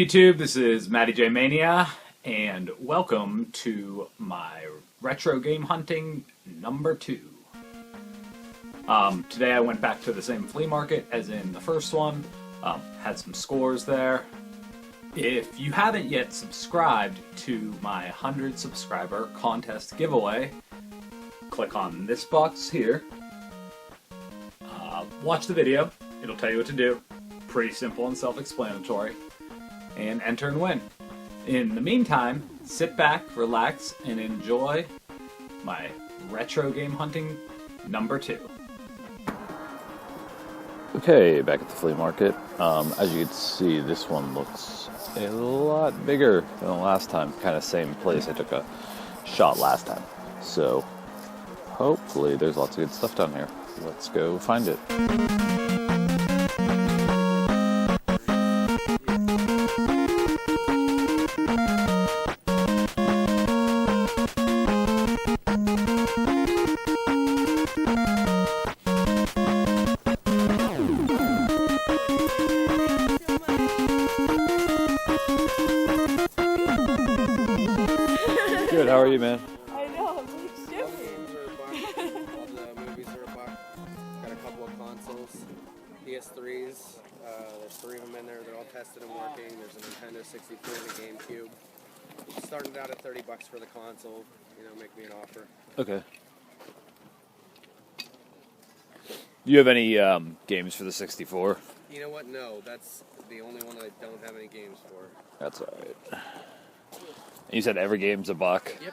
YouTube? This is mattyjmania, and welcome to my retro game hunting number 2. Today I went back to the same flea market as in the first one, had some scores there. If you haven't yet subscribed to my 100 subscriber contest giveaway, click on this box here, watch the video, it'll tell you what to do, pretty simple and self-explanatory, and enter and win. In the meantime, sit back, relax, and enjoy my retro game hunting number 2. Okay, back at the flea market. As you can see, this one looks a lot bigger than the last time. Kind of same place I took a shot last time. So, hopefully there's lots of good stuff down here. Let's go find it. Good, how are you, man? I know, I'm like shivering. All the movies are a buck. Got a couple of consoles. PS3s. There's 3 of them in there. They're all tested and working. There's a Nintendo 64 and a GameCube. Started out at $30 for the console. You know, make me an offer. Okay. Do you have any games for the 64? You know what? No, that's the only one I don't have any games for. That's alright. You said every game's a buck? Yep.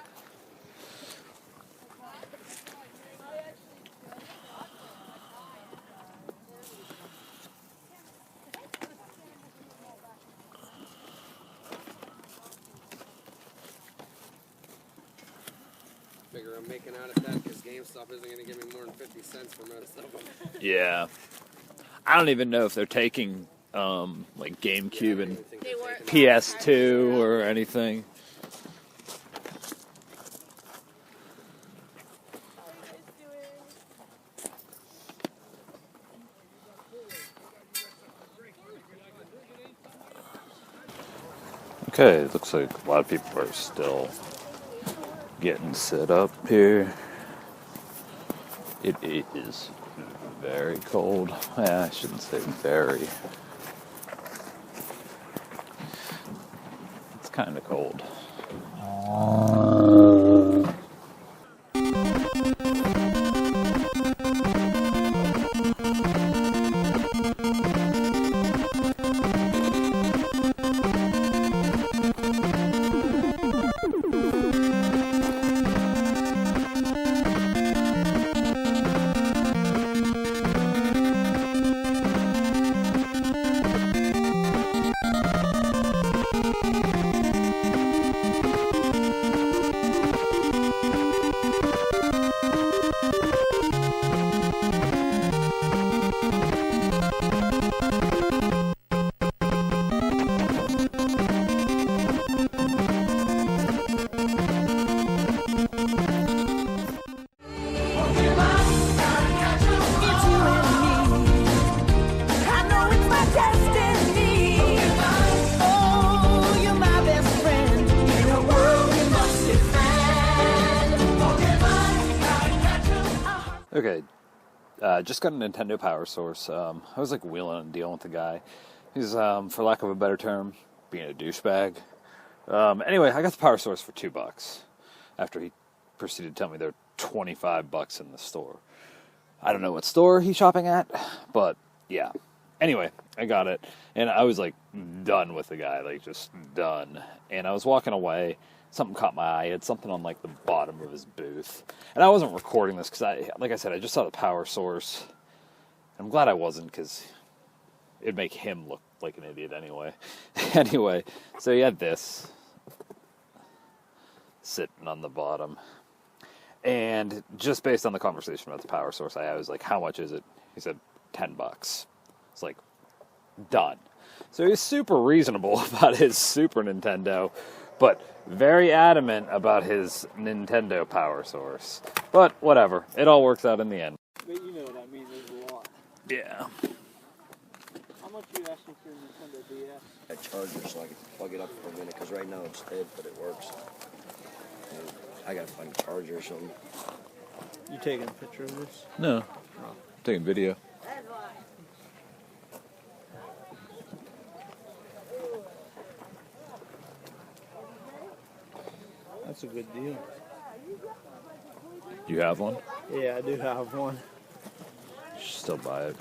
Figure I'm making out at that because GameStop isn't going to give me more than 50 cents for most of them. Yeah. I don't even know if they're taking like GameCube and PS2 or anything. Okay, it looks like a lot of people are still getting set up here. It is very cold. I shouldn't say very. It's kind of cold. Okay, just got a Nintendo Power Source. I was like wheeling and dealing with the guy. He's, for lack of a better term, being a douchebag. Anyway, I got the Power Source for $2 after he proceeded to tell me they're $25 in the store. I don't know what store he's shopping at, but yeah. Anyway, I got it, and I was like done with the guy, like just done. And I was walking away. Something caught my eye. It had something on like the bottom of his booth. And I wasn't recording this because like I said, I just saw the Power Source. I'm glad I wasn't because it'd make him look like an idiot anyway. Anyway, so he had this sitting on the bottom. And just based on the conversation about the Power Source, I was like, how much is it? He said, $10. It's like, done. So he's super reasonable about his Super Nintendo, but very adamant about his Nintendo Power Source. But whatever, it all works out in the end. But you know what I mean, there's a lot. Yeah. I'm much are you asking for your Nintendo DS? A charger so I can plug it up for a minute, because right now it's dead, but it works. And I gotta find a charger or something. You taking a picture of this? No. Taking video. That's a good deal. You have one? Yeah, I do have one. You should still buy it.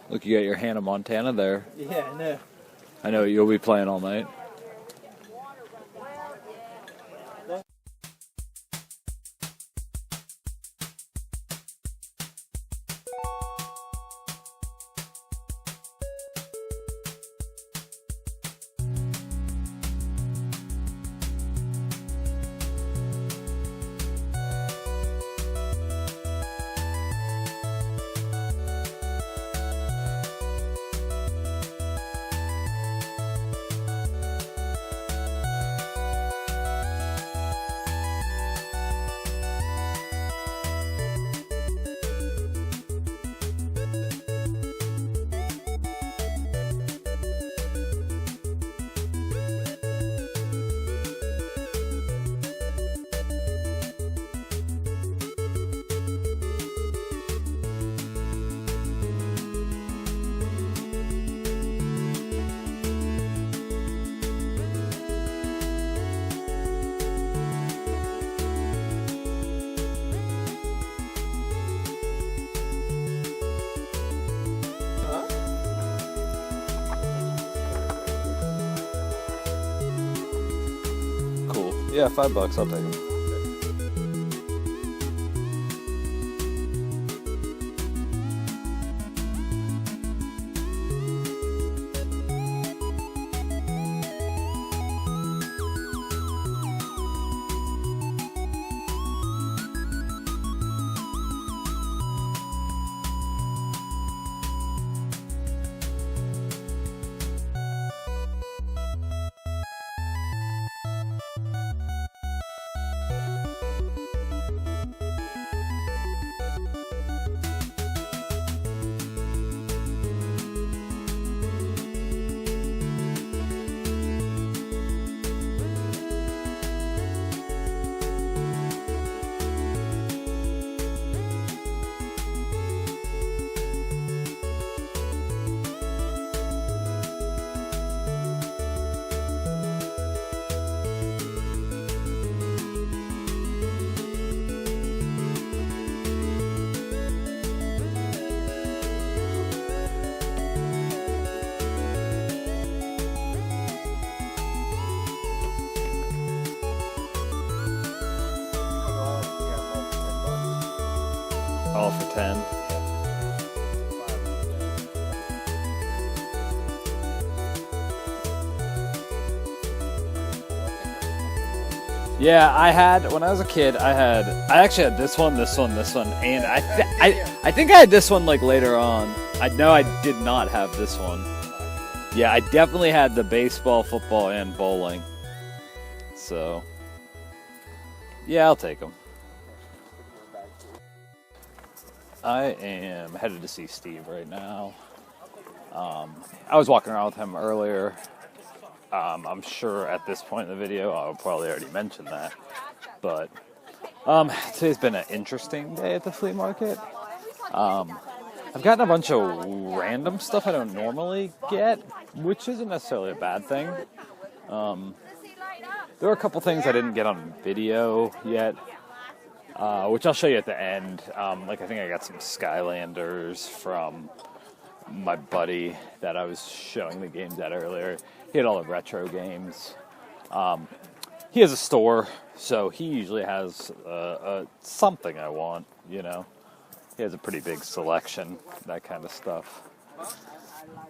Look, you got your Hannah Montana there. Yeah, I know. I know you'll be playing all night. Cool. Yeah, $5. I'll take them. All for 10. Yeah, I had when I was a kid. I actually had this one, and I think I had this one like later on. I know I did not have this one. Yeah, I definitely had the baseball, football, and bowling. So, yeah, I'll take them. I am headed to see Steve right now. I was walking around with him earlier. I'm sure at this point in the video I'll probably already mention that. But today's been an interesting day at the flea market. I've gotten a bunch of random stuff I don't normally get, which isn't necessarily a bad thing. There were a couple things I didn't get on video yet. Which I'll show you at the end. I think I got some Skylanders from my buddy that I was showing the games at earlier. He had all the retro games. He has a store, so he usually has something I want, you know. He has a pretty big selection, that kind of stuff.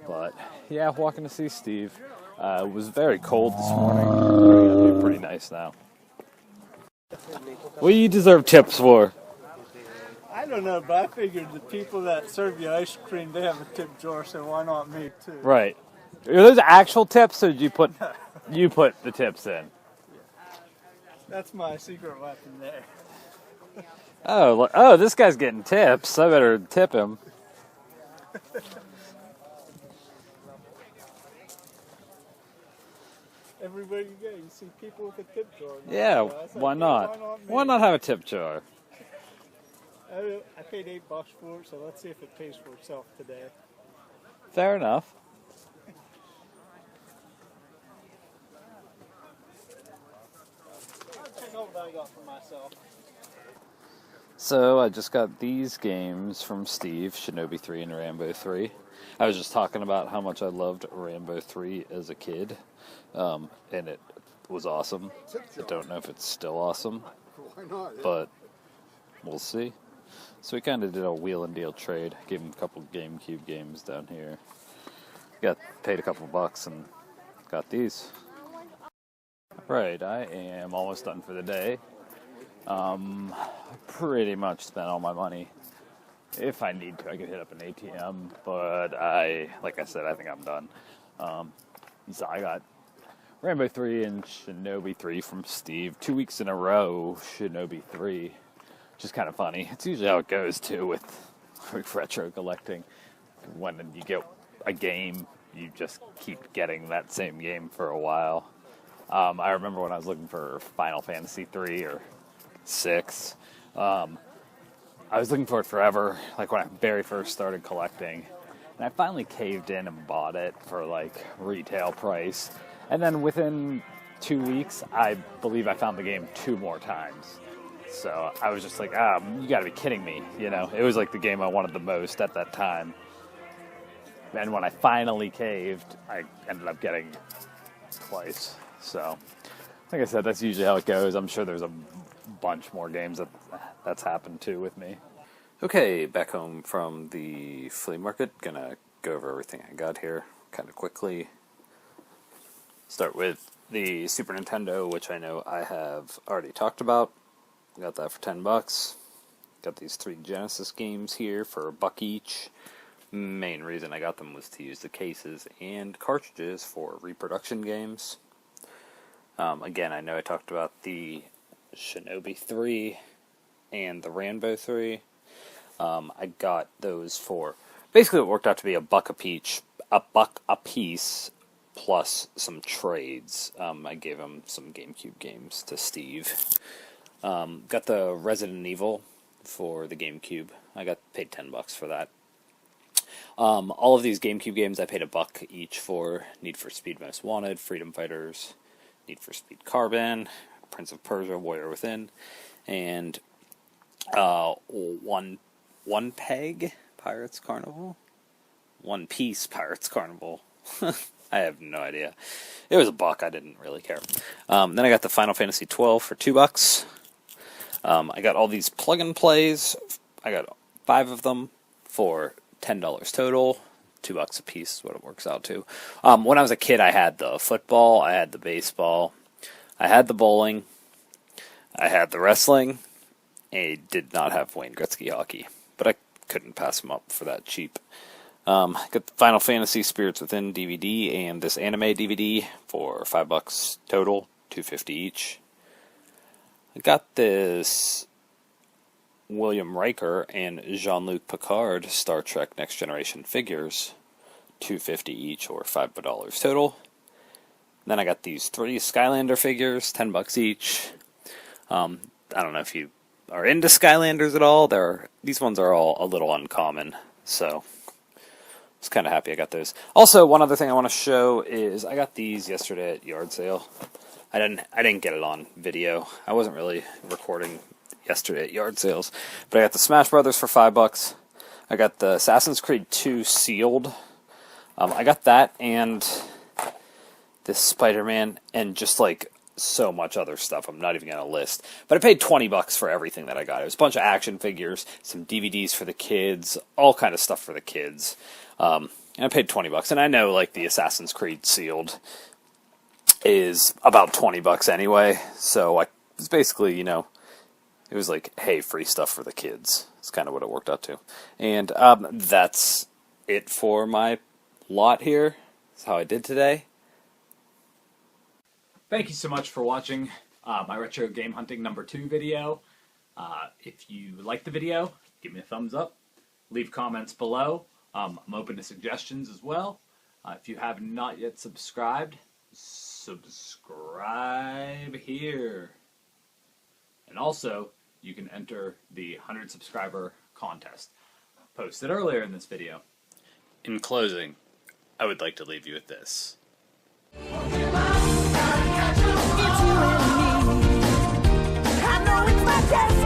But, yeah, walking to see Steve. It was very cold this morning. It's pretty nice now. What do you deserve tips for? I don't know, but I figured the people that serve you ice cream, they have a tip jar, so why not me too? Right. Are those actual tips, or did you put the tips in? That's my secret weapon there. Oh, this guy's getting tips. I better tip him. Everywhere you go, you see people with a tip jar. Yeah, So I said, why "Hey, not? me?" Why not have a tip jar? I paid $8 for it, so let's see if it pays for itself today. Fair enough. I'll check out what I got for myself. So I just got these games from Steve, Shinobi 3 and Rambo 3. I was just talking about how much I loved Rambo 3 as a kid, and it was awesome. I don't know if it's still awesome, but we'll see. So we kind of did a wheel and deal trade. Gave him a couple GameCube games down here. Paid a couple bucks and got these. Right, I am almost done for the day. Pretty much spent all my money. If I need to, I could hit up an ATM, but like I said, I think I'm done. So I got Rambo 3 and Shinobi 3 from Steve. 2 weeks in a row, Shinobi 3, which is kind of funny. It's usually how it goes, too, with retro collecting. When you get a game, you just keep getting that same game for a while. I remember when I was looking for Final Fantasy 3 or 6, I was looking for it forever, like when I very first started collecting. And I finally caved in and bought it for like retail price. And then within 2 weeks, I believe I found the game 2 more times. So I was just like, you gotta be kidding me. You know, it was like the game I wanted the most at that time. And when I finally caved, I ended up getting it twice. So, like I said, that's usually how it goes. I'm sure there's a bunch more games that's happened to with me. Okay, back home from the flea market. Gonna go over everything I got here kind of quickly. Start with the Super Nintendo, which I know I have already talked about. Got that for $10. Got these 3 Genesis games here for $1 each. Main reason I got them was to use the cases and cartridges for reproduction games. Again, I know I talked about the Shinobi 3 and the Rambo 3. I got those for, basically it worked out to be $1 a piece plus some trades. I gave him some GameCube games to Steve. Got the Resident Evil for the GameCube. I paid $10 for that. All of these GameCube games I paid $1 each for. Need for Speed Most Wanted, Freedom Fighters, Need for Speed Carbon, Prince of Persia, Warrior Within, and One Peg Pirates Carnival? One Piece Pirates Carnival. I have no idea. It was $1. I didn't really care. Then I got the Final Fantasy 12 for $2. I got all these plug and plays. I got 5 of them for $10 total. $2 a piece is what it works out to. When I was a kid, I had the football, I had the baseball, I had the bowling, I had the wrestling. I did not have Wayne Gretzky hockey, but I couldn't pass them up for that cheap. Got the Final Fantasy Spirits Within DVD and this anime DVD for $5 total, $2.50 each. I got this William Riker and Jean-Luc Picard Star Trek Next Generation figures, $2.50 each or $5 total. Then I got these 3 Skylander figures, $10 each. I don't know if you are into Skylanders at all. These ones are all a little uncommon, so I was kind of happy I got those. Also, one other thing I want to show is I got these yesterday at yard sale. I didn't get it on video. I wasn't really recording yesterday at yard sales, but I got the Smash Brothers for $5. I got the Assassin's Creed 2 sealed. I got that and this Spider-Man and just like so much other stuff I'm not even going to list. But I paid $20 for everything that I got. It was a bunch of action figures, some DVDs for the kids, all kind of stuff for the kids. And I paid $20. And I know like the Assassin's Creed sealed is about $20 anyway. So I was basically, it was like, hey, free stuff for the kids. It's kind of what it worked out to. And that's it for my lot here. That's how I did today. Thank you so much for watching. my retro game hunting #2 video. If you like the video, give me a thumbs up. Leave comments below. I'm open to suggestions as well. If you have not yet subscribed, subscribe here. And also, you can enter the 100 subscriber contest posted earlier in this video. In closing, I would like to leave you with this. I know it's my destiny.